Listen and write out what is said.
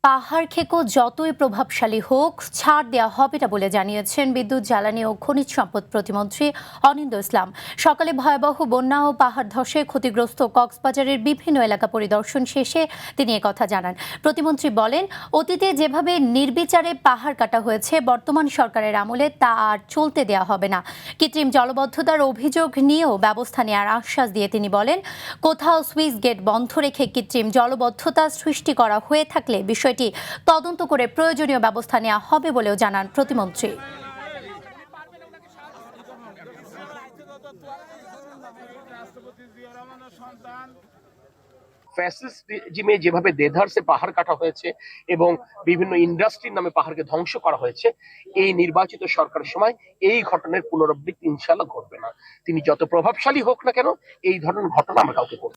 পাহাড় খেকো যতই প্রভাবশালী হোক ছাড় দেওয়া হবে না বলে জানিয়েছেন বিদ্যুৎ, জ্বালানি ও খনিজ সম্পদ প্রতিমন্ত্রী অনিন্দ ইসলাম। সকালে ভয়াবহ বন্যা ও পাহাড় ধসে ক্ষতিগ্রস্ত কক্সবাজারের বিভিন্ন এলাকা পরিদর্শন শেষে তিনি একথা জানান। প্রতিমন্ত্রী বলেন, অতীতে যেভাবে নির্বিচারে পাহাড় কাটা হয়েছে বর্তমান সরকারের আমলে তা আর চলতে দেওয়া হবে না। কৃত্রিম জলবদ্ধতার অভিযোগ নিয়েও ব্যবস্থা নেওয়ার আশ্বাস দিয়ে তিনি বলেন, কোথাও সুইচ গেট বন্ধ রেখে কৃত্রিম জলবদ্ধতা সৃষ্টি করা হয়ে থাকলে বিষয়টি তদন্ত করে প্রয়োজনীয় ব্যবস্থা নেওয়া হবে বলেও জানান প্রতিমন্ত্রী। ফ্যাসিস্ট রেজিমে যেভাবে দেধারসে পাহাড় কাটা হয়েছে এবং বিভিন্ন ইন্ডাস্ট্রির নামে পাহাড়কে ধ্বংস করা হয়েছে, এই নির্বাচিত সরকারের সময় এই ঘটনার পুনরাবৃত্তি ইনশাআল্লাহ ঘটবে না। তিনি যত প্রভাবশালী হোক না কেন, এই ধরনের ঘটনা আমরা কাউকে করব।